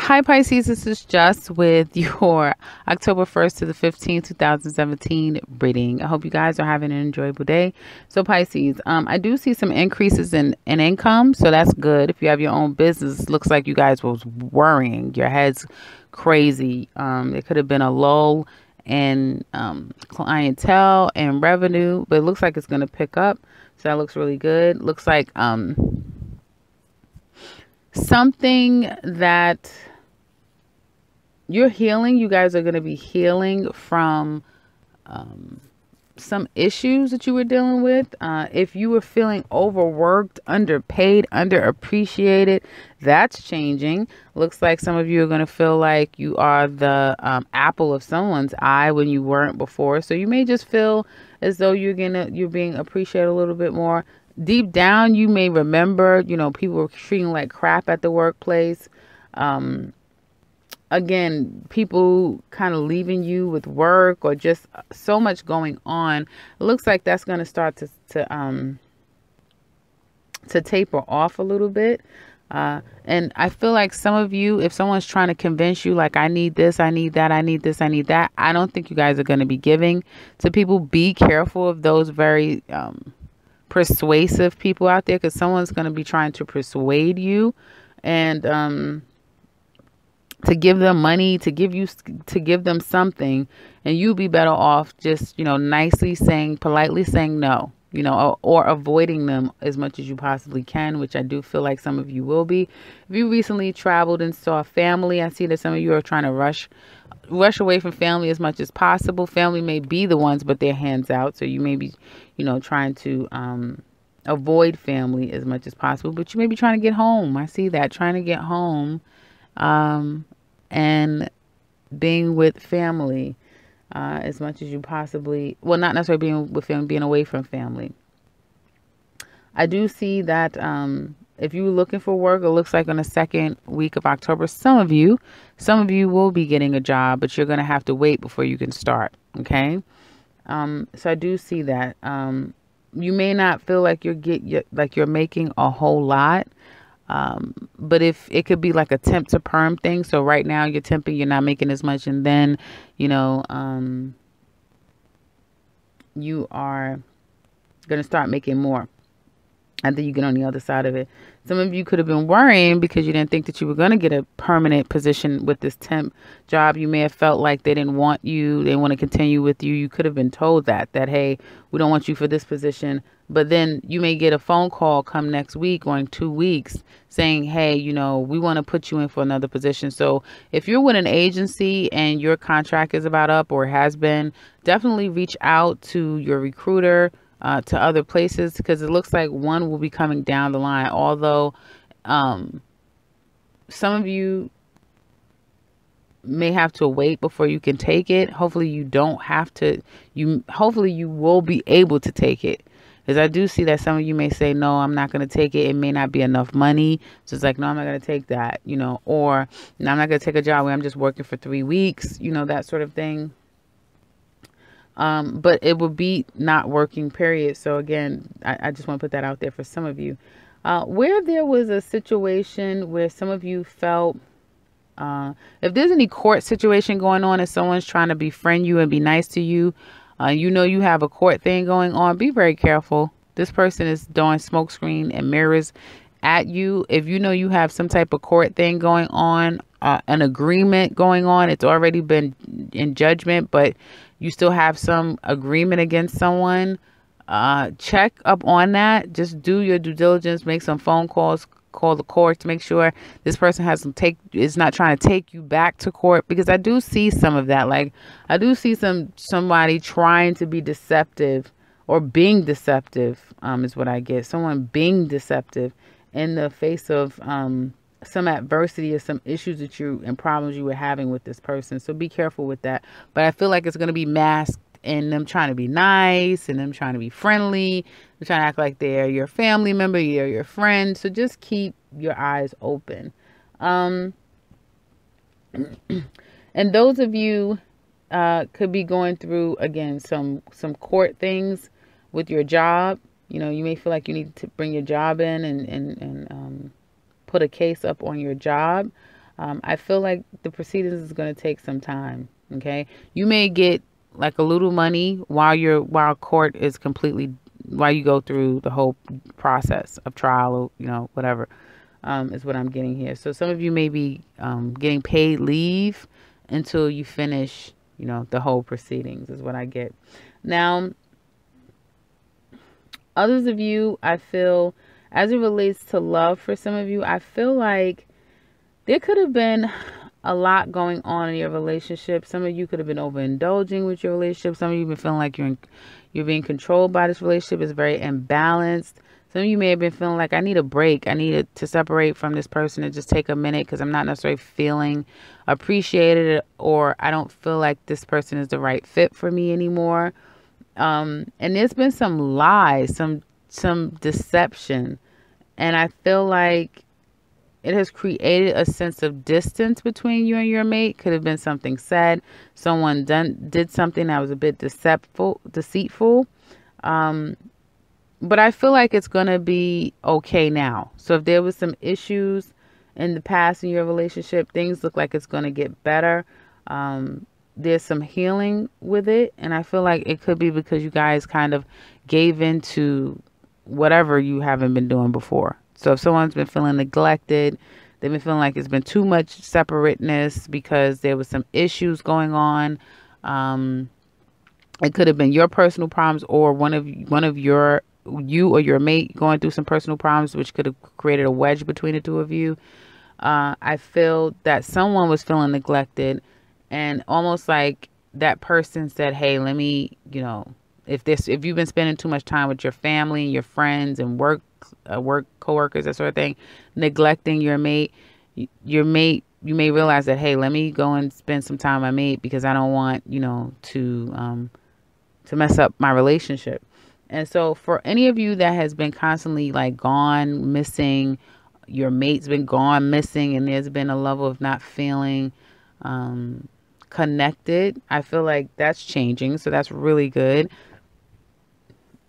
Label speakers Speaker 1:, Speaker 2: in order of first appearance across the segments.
Speaker 1: Hi Pisces, this is Just with your October 1st to the 15th, 2017 reading. I hope you guys are having an enjoyable day. So Pisces, I do see some increases in income, so that's good. If you have your own business, looks like you guys was worrying. Your head's crazy. It could have been a lull in clientele and revenue, but it looks like it's going to pick up. So that looks really good. Looks like something that you're healing. You guys are going to be healing from some issues that you were dealing with. If you were feeling overworked, underpaid, underappreciated, that's changing. Looks like some of you are going to feel like you are the apple of someone's eye when you weren't before. So you may just feel as though you're being appreciated a little bit more. Deep down, you may remember, people were treating like crap at the workplace. Again, people kind of leaving you with work or just so much going on. It looks like that's going to start to taper off a little bit. And I feel like some of you, if someone's trying to convince you, like, I need this, I need that, I need this, I need that, I don't think you guys are going to be giving to people. Be careful of those very persuasive people out there, because someone's going to be trying to persuade you and to give them money, to give them something, and you'll be better off just, nicely politely saying no, or avoiding them as much as you possibly can, which I do feel like some of you will be. If you recently traveled and saw family, I see that some of you are trying to rush away from family as much as possible. Family may be the ones, but their hands out. So you may be, trying to avoid family as much as possible, but you may be trying to get home. I see that, trying to get home. And being with family as much as you possibly, well, not necessarily being with family, being away from family. I do see that if you're looking for work, it looks like on the second week of October, some of you will be getting a job, but you're going to have to wait before you can start. Okay. So I do see that. You may not feel like you're making a whole lot. But if it could be like a temp to perm thing. So right now you're temping, you're not making as much. And then, you are going to start making more. I think you get on the other side of it. Some of you could have been worrying because you didn't think that you were going to get a permanent position with this temp job. You may have felt like they didn't want you. They want to continue with you. You could have been told that, hey, we don't want you for this position. But then you may get a phone call come next week or in 2 weeks saying, hey, we want to put you in for another position. So if you're with an agency and your contract is about up or has been, definitely reach out to your recruiter, to other places, because it looks like one will be coming down the line. Although some of you may have to wait before you can take it. Hopefully you don't have to. Hopefully you will be able to take it. Because I do see that some of you may say, no, I'm not going to take it. It may not be enough money. So it's like, no, I'm not going to take that, or no, I'm not going to take a job where I'm just working for 3 weeks, that sort of thing. But it will be not working, period. So again, I just want to put that out there for some of you. Where there was a situation where some of you felt, if there's any court situation going on and someone's trying to befriend you and be nice to you, you have a court thing going on, be very careful. This person is doing smokescreen and mirrors at you. If you have some type of court thing going on, an agreement going on, it's already been in judgment, but you still have some agreement against someone, check up on that. Just do your due diligence, make some phone calls, call the court to make sure this person is not trying to take you back to court, because I do see some of that. Like, I do see somebody trying to be deceptive or being deceptive, is what I get. Someone being deceptive in the face of some adversity or some issues and problems you were having with this person. So be careful with that. But I feel like it's going to be masked in them trying to be nice and them trying to be friendly. They're trying to act like they're your family member, they're your friend. So just keep your eyes open. And those of you could be going through, again, some court things with your job. You may feel like you need to bring your job in and put a case up on your job. I feel like the proceedings is going to take some time. Okay. You may get like a little money while court is completely, while you go through the whole process of trial, or, whatever, is what I'm getting here. So some of you may be getting paid leave until you finish, the whole proceedings is what I get. Now, others of you, I feel, as it relates to love, for some of you, I feel like there could have been a lot going on in your relationship. Some of you could have been overindulging with your relationship. Some of you have been feeling like you're being controlled by this relationship. It's very imbalanced. Some of you may have been feeling like, I need a break. I need to separate from this person and just take a minute because I'm not necessarily feeling appreciated, or I don't feel like this person is the right fit for me anymore. And there's been some lies, some deception. And I feel like it has created a sense of distance between you and your mate. Could have been something said. Someone did something that was a bit deceitful. But I feel like it's going to be okay now. So if there was some issues in the past in your relationship, things look like it's going to get better. There's some healing with it. And I feel like it could be because you guys kind of gave into whatever you haven't been doing before. So if someone's been feeling neglected, they've been feeling like it's been too much separateness because there was some issues going on. It could have been your personal problems, or one of you or your mate going through some personal problems, which could have created a wedge between the two of you. I feel that someone was feeling neglected, and almost like that person said, hey, let me, if you've been spending too much time with your family and your friends and work coworkers, that sort of thing, neglecting your mate, you may realize that, hey, let me go and spend some time with my mate because I don't want, to mess up my relationship. And so for any of you that has been constantly like gone missing, your mate's been gone missing, and there's been a level of not feeling connected, I feel like that's changing. So that's really good.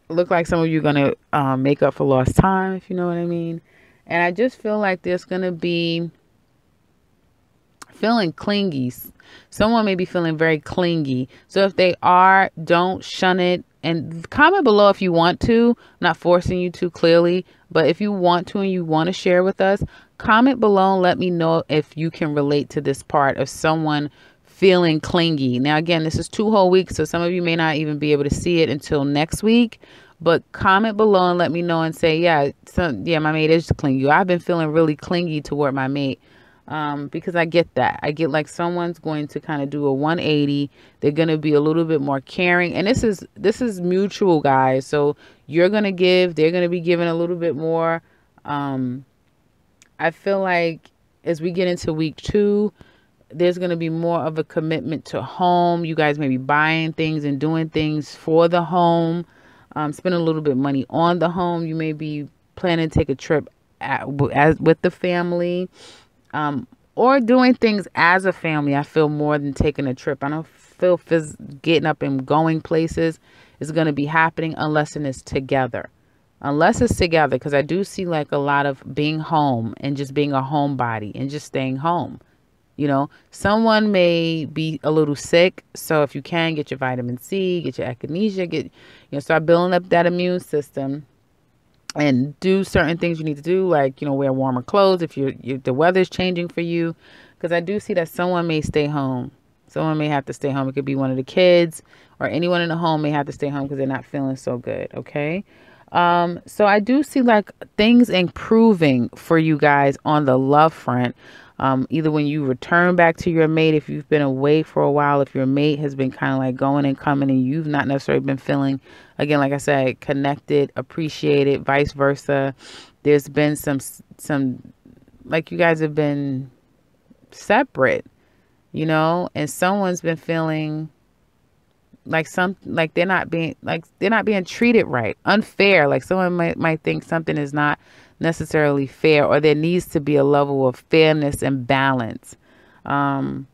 Speaker 1: Look like some of you are going to make up for lost time, if you know what I mean. And I just feel like there's going to be feeling clingy. Someone may be feeling very clingy. So if they are, don't shun it. And comment below if you want to. I'm not forcing you to, clearly. But if you want to and you want to share with us, comment below and let me know if you can relate to this part of someone feeling clingy. Now, again, this is 2 whole weeks, so some of you may not even be able to see it until next week. But comment below and let me know and say, yeah, my mate is clingy. I've been feeling really clingy toward my mate. Because I get that. I get like someone's going to kind of do a 180. They're going to be a little bit more caring. And this is mutual, guys. So you're going to give, they're going to be giving a little bit more. I feel like as we get into week 2, there's going to be more of a commitment to home. You guys may be buying things and doing things for the home. Spending a little bit of money on the home. You may be planning to take a trip with the family. Or doing things as a family. I feel more than taking a trip. I don't feel getting up and going places is going to be happening unless it's together. Unless it's together, because I do see like a lot of being home and just being a homebody and just staying home. Someone may be a little sick. So if you can, get your vitamin C, get your echinacea, start building up that immune system. And do certain things you need to do, like, wear warmer clothes if the weather's changing for you. Because I do see that someone may stay home. Someone may have to stay home. It could be one of the kids, or anyone in the home may have to stay home because they're not feeling so good. Okay. So I do see like things improving for you guys on the love front. Either when you return back to your mate, if you've been away for a while, if your mate has been kind of like going and coming and you've not necessarily been feeling, again, like I said, connected, appreciated, vice versa. There's been some like you guys have been separate, and someone's been feeling like they're not being treated right, unfair. Like someone might think something is not necessarily fair, or there needs to be a level of fairness and balance. And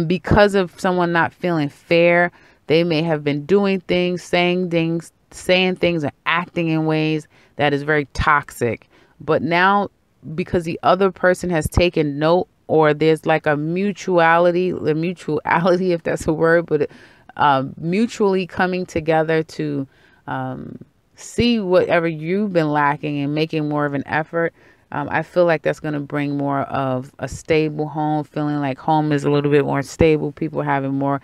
Speaker 1: because of someone not feeling fair, they may have been doing things, saying things, and acting in ways that is very toxic. But now, because the other person has taken note or there's like a mutuality, if that's a word, but mutually coming together to see whatever you've been lacking and making more of an effort. I feel like that's going to bring more of a stable home, feeling like home is a little bit more stable, people having more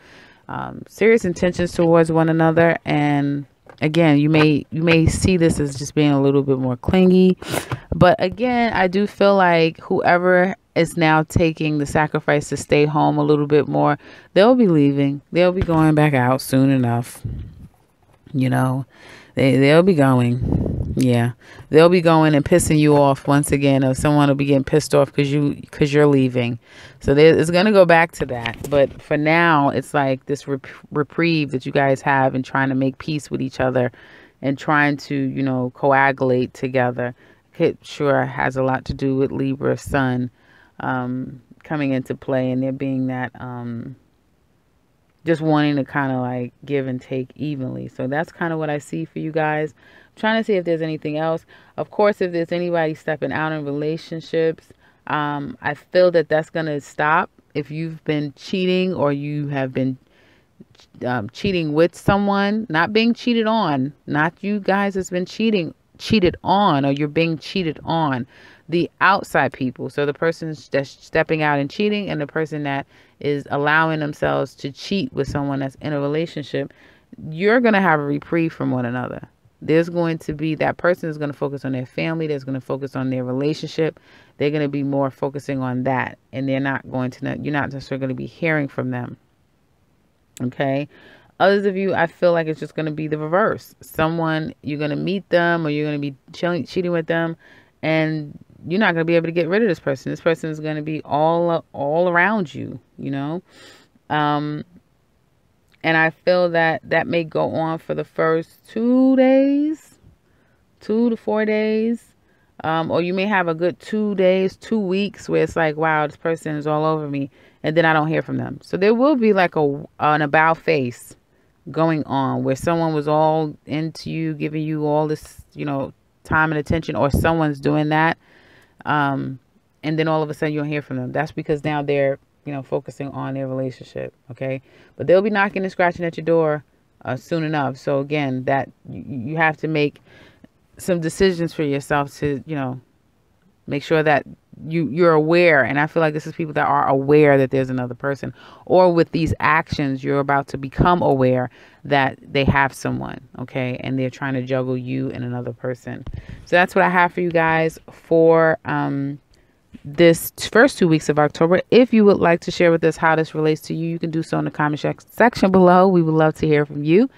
Speaker 1: serious intentions towards one another. And again, you may see this as just being a little bit more clingy, but again, I do feel like whoever is now taking the sacrifice to stay home a little bit more, they'll be leaving. They'll be going back out soon enough. You know, they'll be going. Yeah, they'll be going and pissing you off once again, or someone will be getting pissed off because you're leaving. So it's gonna go back to that. But for now, it's like this reprieve that you guys have in trying to make peace with each other and trying to coagulate together. It sure has a lot to do with Libra Sun coming into play, and there being that just wanting to kind of like give and take evenly. So that's kind of what I see for you guys. I'm trying to see if there's anything else. Of course, if there's anybody stepping out in relationships, I feel that that's going to stop. If you've been cheating, or you have been cheating with someone, not being cheated on, not you guys has been cheated on, or you're being cheated on, the outside people. So the person that's stepping out and cheating, and the person that is allowing themselves to cheat with someone that's in a relationship, you're going to have a reprieve from one another. There's going to be, that person is going to focus on their family. There's going to focus on their relationship. They're going to be more focusing on that. And you're not necessarily going to be hearing from them. Okay. Others of you, I feel like it's just going to be the reverse. Someone, you're going to meet them, or you're going to be cheating with them, and you're not going to be able to get rid of this person. This person is going to be all around you, and I feel that may go on for the first 2 days, 2 to 4 days. Or you may have a good 2 days, 2 weeks where it's like, wow, this person is all over me, and then I don't hear from them. So there will be like an about face going on where someone was all into you, giving you all this, time and attention, or someone's doing that. And then all of a sudden you don't hear from them. That's because now they're, focusing on their relationship. Okay. But they'll be knocking and scratching at your door soon enough. So again, that you have to make some decisions for yourself to, make sure that you're aware. And I feel like this is people that are aware that there's another person, or with these actions, you're about to become aware that they have someone. Okay. And they're trying to juggle you and another person. So that's what I have for you guys for, this first 2 weeks of October. If you would like to share with us how this relates to you, you can do so in the comment section below. We would love to hear from you.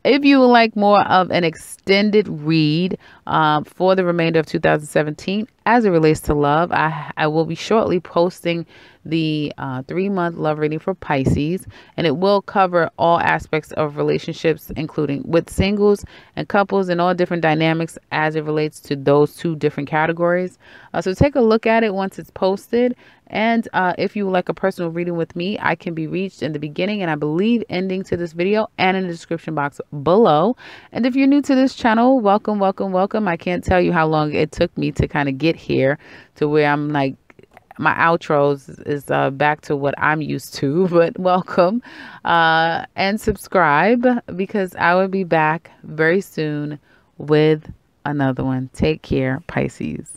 Speaker 1: If you would like more of an extended read for the remainder of 2017 as it relates to love, I will be shortly posting the 3-month love reading for Pisces, and it will cover all aspects of relationships, including with singles and couples, and all different dynamics as it relates to those 2 different categories. So take a look at it once it's posted. And if you would like a personal reading with me, I can be reached in the beginning, and I believe ending to this video, and in the description box below. And if you're new to this channel, welcome, welcome, welcome. I can't tell you how long it took me to kind of get here to where I'm like, my outros is back to what I'm used to, but welcome and subscribe, because I will be back very soon with another one. Take care, Pisces.